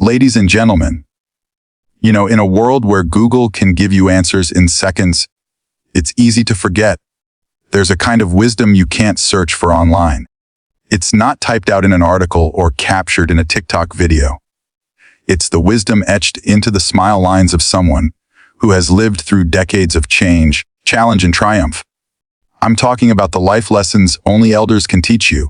Ladies and gentlemen, in a world where Google can give you answers in seconds, it's easy to forget. There's a kind of wisdom you can't search for online. It's not typed out in an article or captured in a TikTok video. It's the wisdom etched into the smile lines of someone who has lived through decades of change, challenge, and triumph. I'm talking about the life lessons only elders can teach you.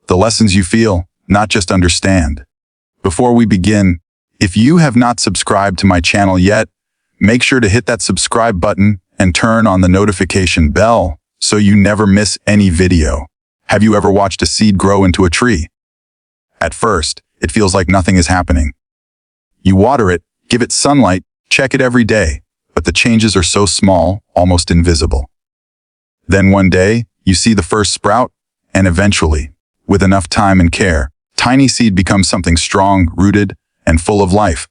The lessons you feel, not just understand. Before we begin, if you have not subscribed to my channel yet, make sure to hit that subscribe button and turn on the notification bell so you never miss any video. Have you ever watched a seed grow into a tree? At first, it feels like nothing is happening. You water it, give it sunlight, check it every day, but the changes are so small, almost invisible. Then one day, you see the first sprout, and eventually, with enough time and care, tiny seed becomes something strong, rooted, and full of life.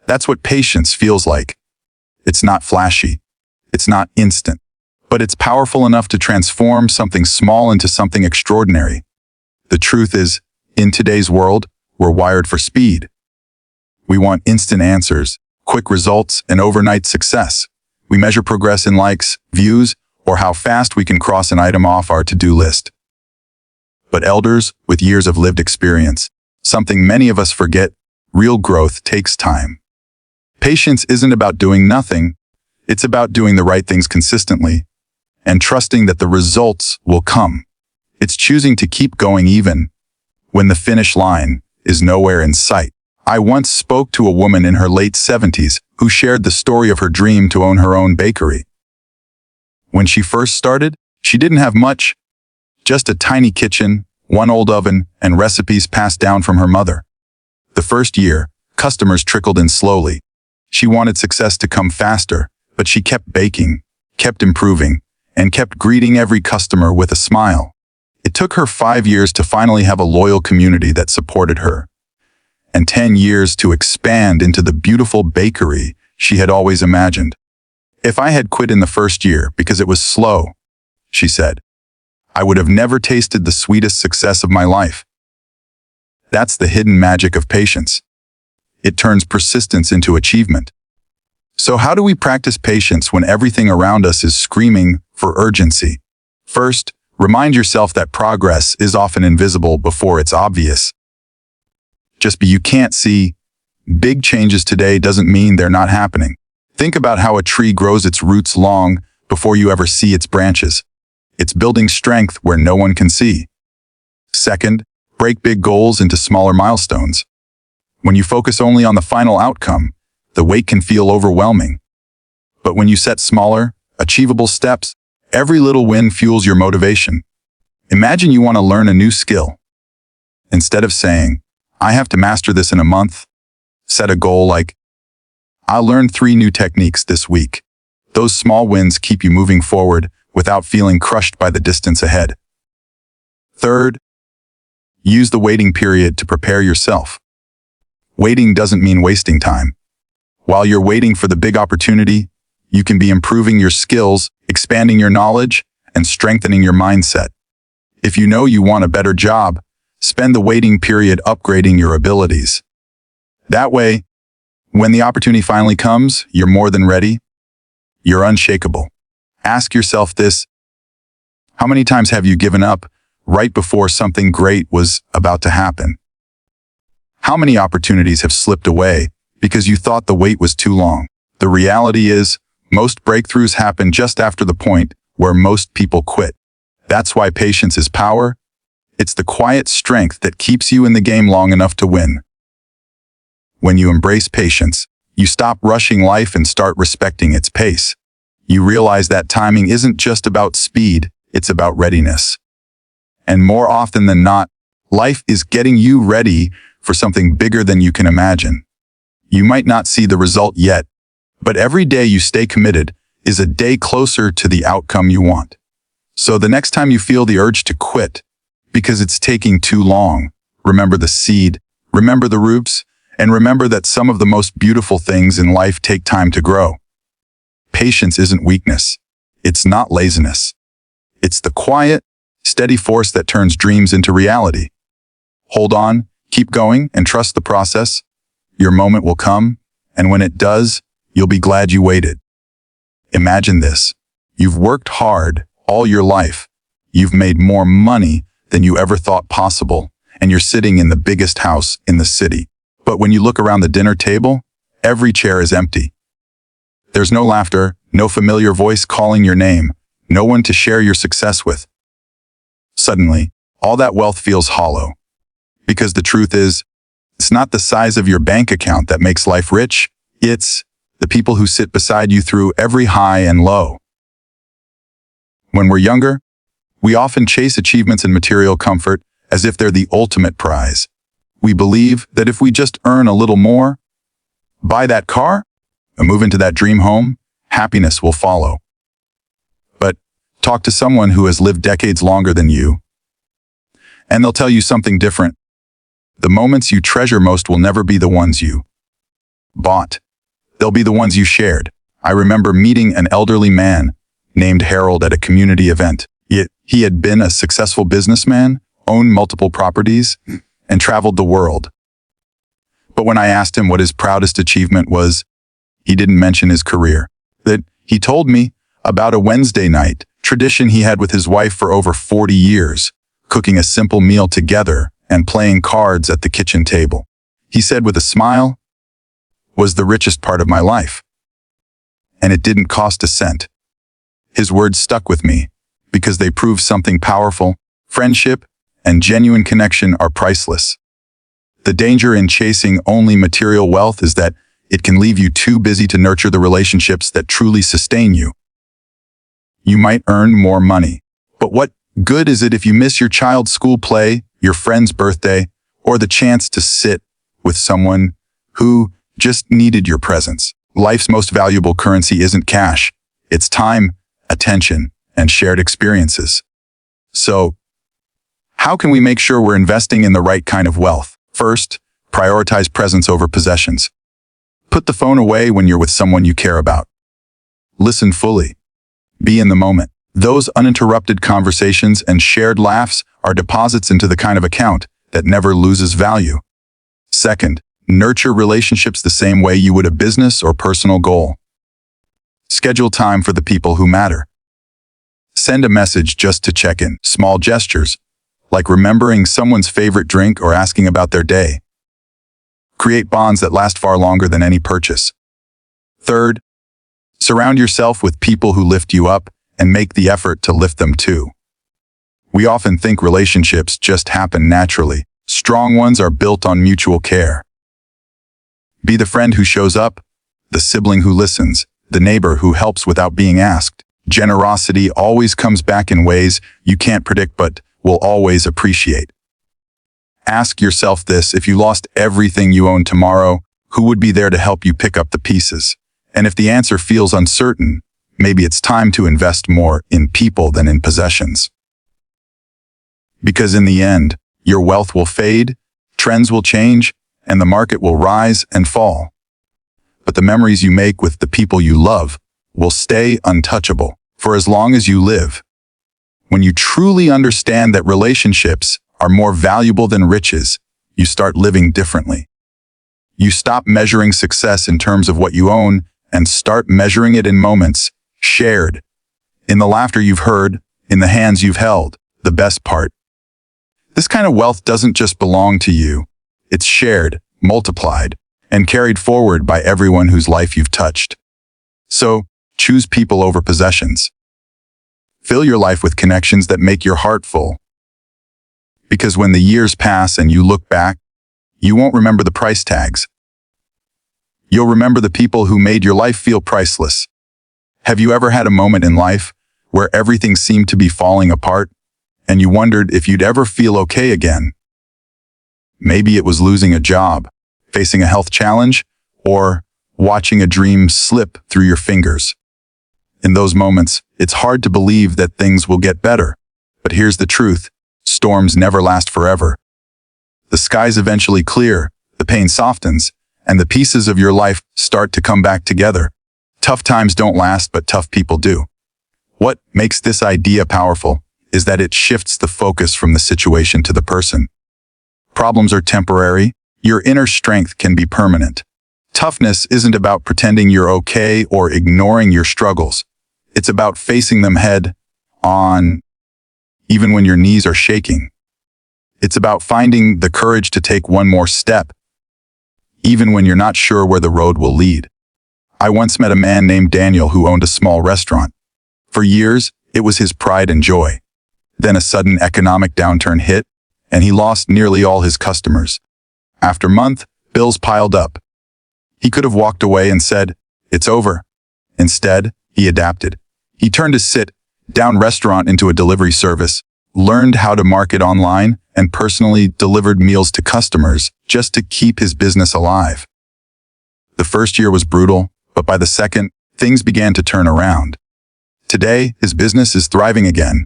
That's what patience feels like. It's not flashy. It's not instant. But it's powerful enough to transform something small into something extraordinary. The truth is, in today's world, we're wired for speed. We want instant answers, quick results, and overnight success. We measure progress in likes, views, or how fast we can cross an item off our to-do list. But elders, with years of lived experience, something many of us forget, real growth takes time. Patience isn't about doing nothing. It's about doing the right things consistently and trusting that the results will come. It's choosing to keep going even when the finish line is nowhere in sight. I once spoke to a woman in her late 70s who shared the story of her dream to own her own bakery. When she first started, she didn't have much. Just a tiny kitchen, one old oven, and recipes passed down from her mother. The first year, customers trickled in slowly. She wanted success to come faster, but she kept baking, kept improving, and kept greeting every customer with a smile. It took her 5 years to finally have a loyal community that supported her, and 10 years to expand into the beautiful bakery she had always imagined. If I had quit in the first year because it was slow, she said, I would have never tasted the sweetest success of my life. That's the hidden magic of patience. It turns persistence into achievement. So how do we practice patience when everything around us is screaming for urgency? First, remind yourself that progress is often invisible before it's obvious. Just because you can't see big changes today doesn't mean they're not happening. Think about how a tree grows its roots long before you ever see its branches. It's building strength where no one can see. Second, break big goals into smaller milestones. When you focus only on the final outcome, the weight can feel overwhelming. But when you set smaller, achievable steps, every little win fuels your motivation. Imagine you want to learn a new skill. Instead of saying, I have to master this in a month, set a goal like, I'll learn 3 new techniques this week. Those small wins keep you moving forward without feeling crushed by the distance ahead. Third, use the waiting period to prepare yourself. Waiting doesn't mean wasting time. While you're waiting for the big opportunity, you can be improving your skills, expanding your knowledge, and strengthening your mindset. If you know you want a better job, spend the waiting period upgrading your abilities. That way, when the opportunity finally comes, you're more than ready. You're unshakable. Ask yourself this: how many times have you given up right before something great was about to happen? How many opportunities have slipped away because you thought the wait was too long? The reality is, most breakthroughs happen just after the point where most people quit. That's why patience is power. It's the quiet strength that keeps you in the game long enough to win. When you embrace patience, you stop rushing life and start respecting its pace. You realize that timing isn't just about speed, it's about readiness. And more often than not, life is getting you ready for something bigger than you can imagine. You might not see the result yet, but every day you stay committed is a day closer to the outcome you want. So the next time you feel the urge to quit because it's taking too long, remember the seed, remember the roots, and remember that some of the most beautiful things in life take time to grow. Patience isn't weakness. It's not laziness. It's the quiet, steady force that turns dreams into reality. Hold on, keep going, and trust the process. Your moment will come, and when it does, you'll be glad you waited. Imagine this. You've worked hard all your life. You've made more money than you ever thought possible, and you're sitting in the biggest house in the city. But when you look around the dinner table, every chair is empty. There's no laughter, no familiar voice calling your name, no one to share your success with. Suddenly, all that wealth feels hollow. Because the truth is, it's not the size of your bank account that makes life rich, it's the people who sit beside you through every high and low. When we're younger, we often chase achievements and material comfort as if they're the ultimate prize. We believe that if we just earn a little more, buy that car, and move into that dream home, happiness will follow. But talk to someone who has lived decades longer than you, and they'll tell you something different. The moments you treasure most will never be the ones you bought. They'll be the ones you shared. I remember meeting an elderly man named Harold at a community event. He had been a successful businessman, owned multiple properties, and traveled the world. But when I asked him what his proudest achievement was, he didn't mention his career. That he told me about a Wednesday night tradition he had with his wife for over 40 years, cooking a simple meal together and playing cards at the kitchen table. He said with a smile, "Was the richest part of my life. And it didn't cost a cent." His words stuck with me because they prove something powerful. Friendship and genuine connection are priceless. The danger in chasing only material wealth is that it can leave you too busy to nurture the relationships that truly sustain you. You might earn more money, but what good is it if you miss your child's school play, your friend's birthday, or the chance to sit with someone who just needed your presence? Life's most valuable currency isn't cash. It's time, attention, and shared experiences. So, how can we make sure we're investing in the right kind of wealth? First, prioritize presence over possessions. Put the phone away when you're with someone you care about. Listen fully. Be in the moment. Those uninterrupted conversations and shared laughs are deposits into the kind of account that never loses value. Second, nurture relationships the same way you would a business or personal goal. Schedule time for the people who matter. Send a message just to check in. Small gestures, like remembering someone's favorite drink or asking about their day, create bonds that last far longer than any purchase. Third, surround yourself with people who lift you up and make the effort to lift them too. We often think relationships just happen naturally. Strong ones are built on mutual care. Be the friend who shows up, the sibling who listens, the neighbor who helps without being asked. Generosity always comes back in ways you can't predict but will always appreciate. Ask yourself this: if you lost everything you own tomorrow, who would be there to help you pick up the pieces? And if the answer feels uncertain, maybe it's time to invest more in people than in possessions. Because in the end, your wealth will fade, trends will change, and the market will rise and fall. But the memories you make with the people you love will stay untouchable for as long as you live. When you truly understand that relationships are more valuable than riches, you start living differently. You stop measuring success in terms of what you own and start measuring it in moments shared, in the laughter you've heard, in the hands you've held. The best part: this kind of wealth doesn't just belong to you. It's shared, multiplied, and carried forward by everyone whose life you've touched. So, choose people over possessions. Fill your life with connections that make your heart full. Because when the years pass and you look back, you won't remember the price tags. You'll remember the people who made your life feel priceless. Have you ever had a moment in life where everything seemed to be falling apart and you wondered if you'd ever feel okay again? Maybe it was losing a job, facing a health challenge, or watching a dream slip through your fingers. In those moments, it's hard to believe that things will get better. But here's the truth: storms never last forever. The skies eventually clear, the pain softens, and the pieces of your life start to come back together. Tough times don't last, but tough people do. What makes this idea powerful is that it shifts the focus from the situation to the person. Problems are temporary, Your inner strength can be permanent. Toughness isn't about pretending you're okay or ignoring your struggles. It's about facing them head on, even when your knees are shaking. It's about finding the courage to take one more step, even when you're not sure where the road will lead. I once met a man named Daniel who owned a small restaurant. For years, it was his pride and joy. Then a sudden economic downturn hit, and he lost nearly all his customers. After a month, bills piled up. He could have walked away and said, "It's over." Instead, he adapted. He turned his sit-down restaurant into a delivery service, learned how to market online, and personally delivered meals to customers just to keep his business alive. The first year was brutal, but by the second, things began to turn around. Today, his business is thriving again.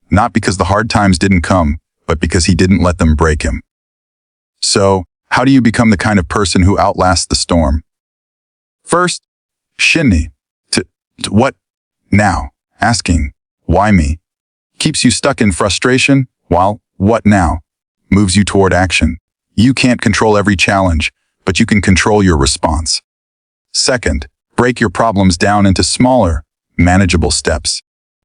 Not because the hard times didn't come, but because he didn't let them break him. So, how do you become the kind of person who outlasts the storm? First, shinny. To what now? Asking, why me? Keeps you stuck in frustration, while what now moves you toward action. You can't control every challenge, but you can control your response. Second, break your problems down into smaller, manageable steps.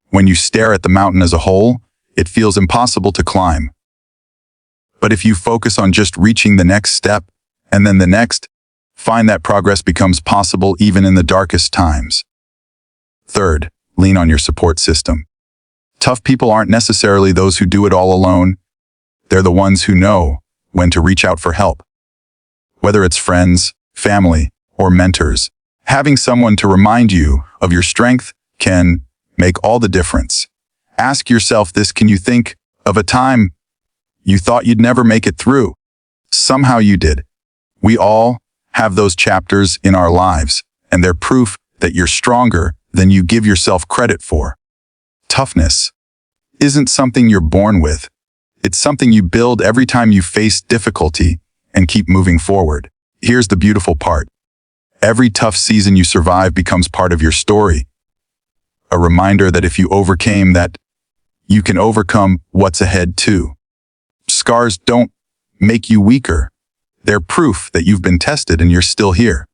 When you stare at the mountain as a whole, it feels impossible to climb. But if you focus on just reaching the next step, and then the next, find that progress becomes possible even in the darkest times. Third, lean on your support system. Tough people aren't necessarily those who do it all alone. They're the ones who know when to reach out for help. Whether it's friends, family, or mentors, having someone to remind you of your strength can make all the difference. Ask yourself this: can you think of a time you thought you'd never make it through? Somehow you did. We all have those chapters in our lives, and they're proof that you're stronger than you give yourself credit for. Toughness isn't something you're born with. It's something you build every time you face difficulty and keep moving forward. Here's the beautiful part. Every tough season you survive becomes part of your story. A reminder that if you overcame that, you can overcome what's ahead too. Scars don't make you weaker. They're proof that you've been tested and you're still here.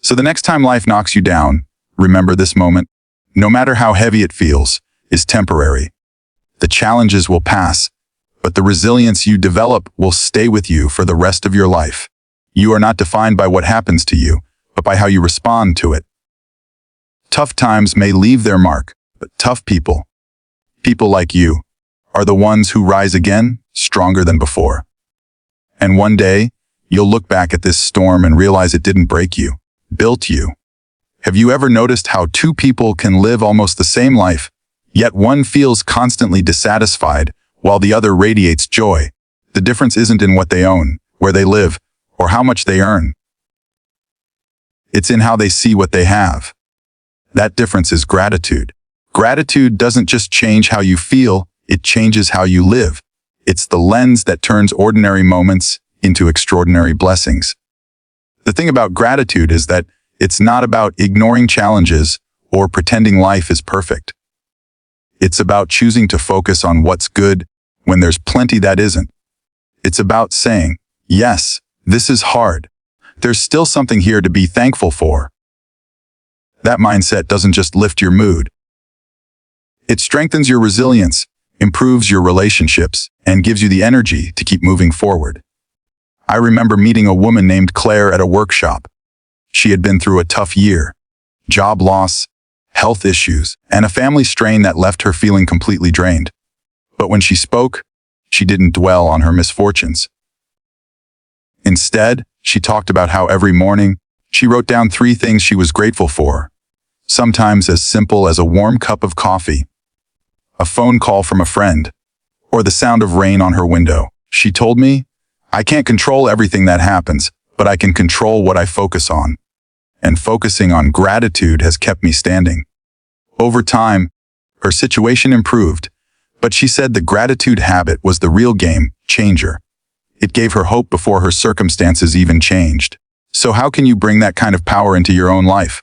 So the next time life knocks you down, remember this moment. No matter how heavy it feels, is temporary. The challenges will pass, but the resilience you develop will stay with you for the rest of your life. You are not defined by what happens to you, but by how you respond to it. Tough times may leave their mark, but tough people like you, are the ones who rise again, stronger than before. And one day, you'll look back at this storm and realize it didn't break you, built you. Have you ever noticed how two people can live almost the same life, yet one feels constantly dissatisfied while the other radiates joy? The difference isn't in what they own, where they live, or how much they earn. It's in how they see what they have. That difference is gratitude. Gratitude doesn't just change how you feel, it changes how you live. It's the lens that turns ordinary moments into extraordinary blessings. The thing about gratitude is that it's not about ignoring challenges or pretending life is perfect. It's about choosing to focus on what's good when there's plenty that isn't. It's about saying, yes, this is hard. There's still something here to be thankful for. That mindset doesn't just lift your mood. It strengthens your resilience, improves your relationships, and gives you the energy to keep moving forward. I remember meeting a woman named Claire at a workshop. She had been through a tough year, job loss, health issues, and a family strain that left her feeling completely drained. But when she spoke, she didn't dwell on her misfortunes. Instead, she talked about how every morning, she wrote down 3 things she was grateful for, sometimes as simple as a warm cup of coffee, a phone call from a friend, or the sound of rain on her window. She told me, I can't control everything that happens, but I can control what I focus on. And focusing on gratitude has kept me standing. Over time, her situation improved, but she said the gratitude habit was the real game changer. It gave her hope before her circumstances even changed. So how can you bring that kind of power into your own life?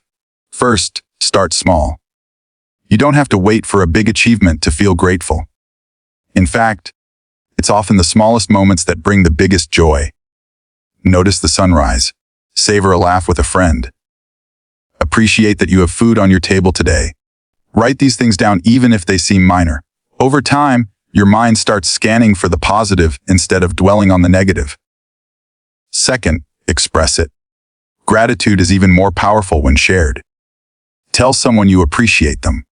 First, start small. You don't have to wait for a big achievement to feel grateful. In fact, It's often the smallest moments that bring the biggest joy. Notice the sunrise. Savor a laugh with a friend. Appreciate that you have food on your table today. Write these things down even if they seem minor. Over time, your mind starts scanning for the positive instead of dwelling on the negative. Second, express it. Gratitude is even more powerful when shared. Tell someone you appreciate them.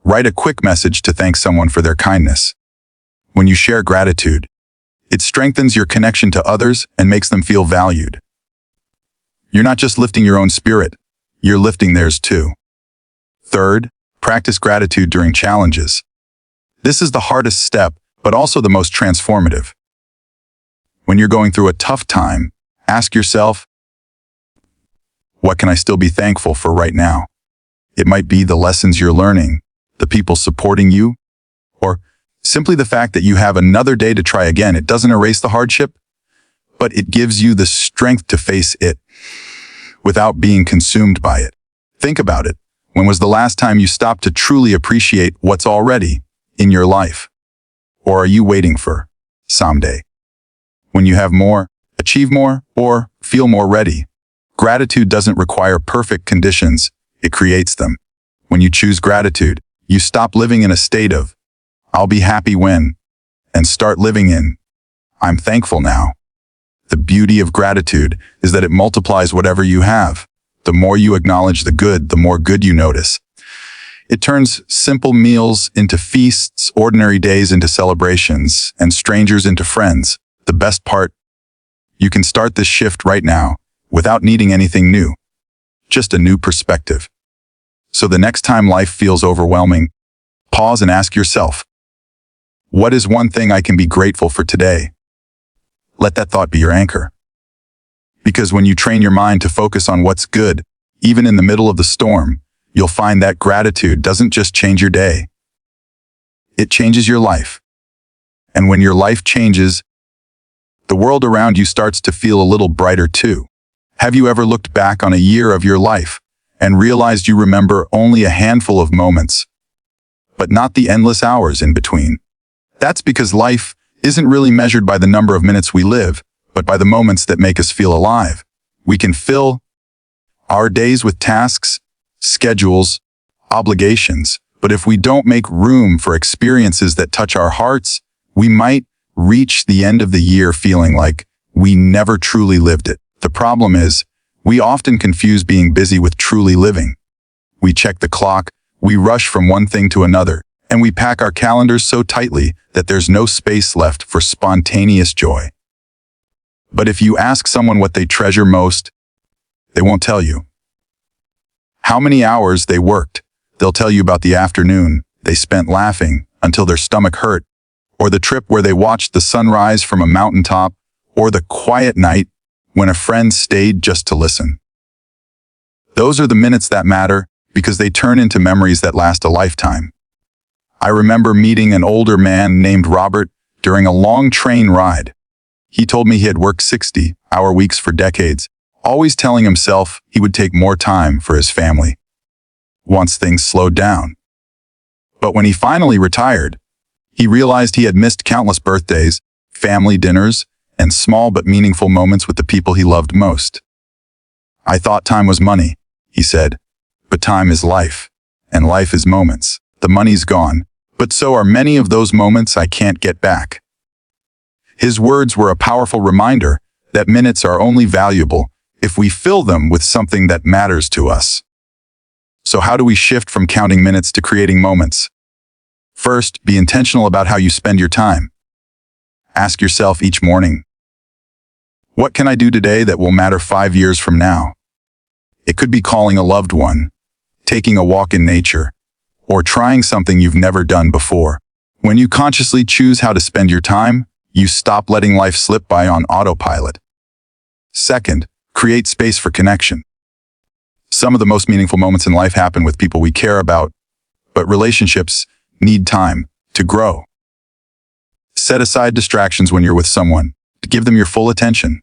Write a quick message to thank someone for their kindness. When you share gratitude, it strengthens your connection to others and makes them feel valued. You're not just lifting your own spirit, you're lifting theirs too. Third, practice gratitude during challenges. This is the hardest step, but also the most transformative. When you're going through a tough time, ask yourself, what can I still be thankful for right now? It might be the lessons you're learning, the people supporting you, or simply the fact that you have another day to try again. It doesn't erase the hardship, but it gives you the strength to face it without being consumed by it. Think about it. When was the last time you stopped to truly appreciate what's already in your life? Or are you waiting for someday? When you have more, achieve more, or feel more ready. Gratitude doesn't require perfect conditions, it creates them. When you choose gratitude, you stop living in a state of, I'll be happy when, and start living in, I'm thankful now. The beauty of gratitude is that it multiplies whatever you have. The more you acknowledge the good, the more good you notice. It turns simple meals into feasts, ordinary days into celebrations, and strangers into friends. The best part, you can start this shift right now without needing anything new, just a new perspective. So the next time life feels overwhelming, pause and ask yourself, what is one thing I can be grateful for today? Let that thought be your anchor. Because when you train your mind to focus on what's good, even in the middle of the storm, you'll find that gratitude doesn't just change your day. It changes your life. And when your life changes, the world around you starts to feel a little brighter too. Have you ever looked back on a year of your life and realized you remember only a handful of moments, but not the endless hours in between? That's because life isn't really measured by the number of minutes we live, but by the moments that make us feel alive. We can fill our days with tasks, schedules, obligations, but if we don't make room for experiences that touch our hearts, we might reach the end of the year feeling like we never truly lived it. The problem is, we often confuse being busy with truly living. We check the clock, we rush from one thing to another, and we pack our calendars so tightly that there's no space left for spontaneous joy. But if you ask someone what they treasure most, they won't tell you. How many hours they worked, they'll tell you about the afternoon they spent laughing until their stomach hurt, or the trip where they watched the sunrise from a mountaintop, or the quiet night when a friend stayed just to listen. Those are the minutes that matter because they turn into memories that last a lifetime. I remember meeting an older man named Robert during a long train ride. He told me he had worked 60-hour weeks for decades, always telling himself he would take more time for his family once things slowed down. But when he finally retired, he realized he had missed countless birthdays, family dinners, and small but meaningful moments with the people he loved most. I thought time was money, he said, but time is life, and life is moments. The money's gone, but so are many of those moments I can't get back. His words were a powerful reminder that minutes are only valuable if we fill them with something that matters to us. So how do we shift from counting minutes to creating moments? First, be intentional about how you spend your time. Ask yourself each morning, what can I do today that will matter 5 years from now? It could be calling a loved one, taking a walk in nature, or trying something you've never done before. When you consciously choose how to spend your time, you stop letting life slip by on autopilot. Second, create space for connection. Some of the most meaningful moments in life happen with people we care about, but relationships need time to grow. Set aside distractions when you're with someone to give them your full attention.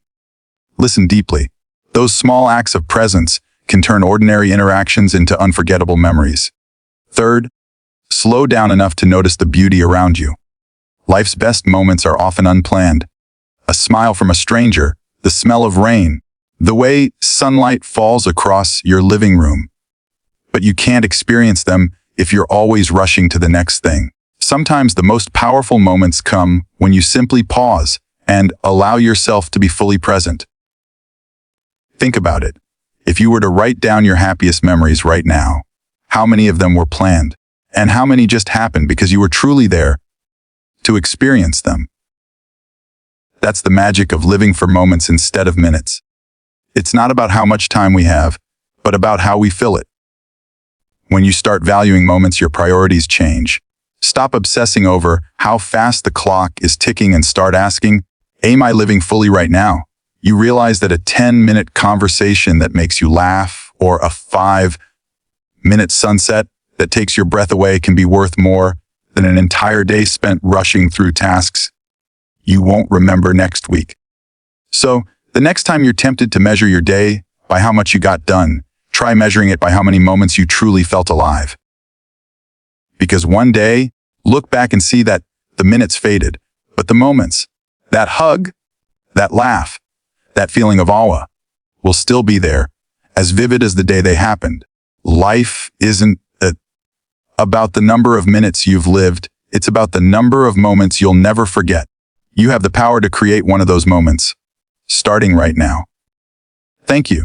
Listen deeply. Those small acts of presence can turn ordinary interactions into unforgettable memories. Third, slow down enough to notice the beauty around you. Life's best moments are often unplanned. A smile from a stranger, the smell of rain, the way sunlight falls across your living room. But you can't experience them if you're always rushing to the next thing. Sometimes the most powerful moments come when you simply pause and allow yourself to be fully present. Think about it. If you were to write down your happiest memories right now, how many of them were planned? And how many just happened because you were truly there to experience them? That's the magic of living for moments instead of minutes. It's not about how much time we have, but about how we fill it. When you start valuing moments, your priorities change. Stop obsessing over how fast the clock is ticking and start asking, am I living fully right now? You realize that a 10-minute conversation that makes you laugh or a 5-minute sunset that takes your breath away can be worth more than an entire day spent rushing through tasks you won't remember next week. So, the next time you're tempted to measure your day by how much you got done, try measuring it by how many moments you truly felt alive. Because one day, look back and see that the minutes faded, but the moments, that hug, that laugh, that feeling of awe, will still be there, as vivid as the day they happened. Life isn't about the number of minutes you've lived, it's about the number of moments you'll never forget. You have the power to create one of those moments, starting right now. Thank you.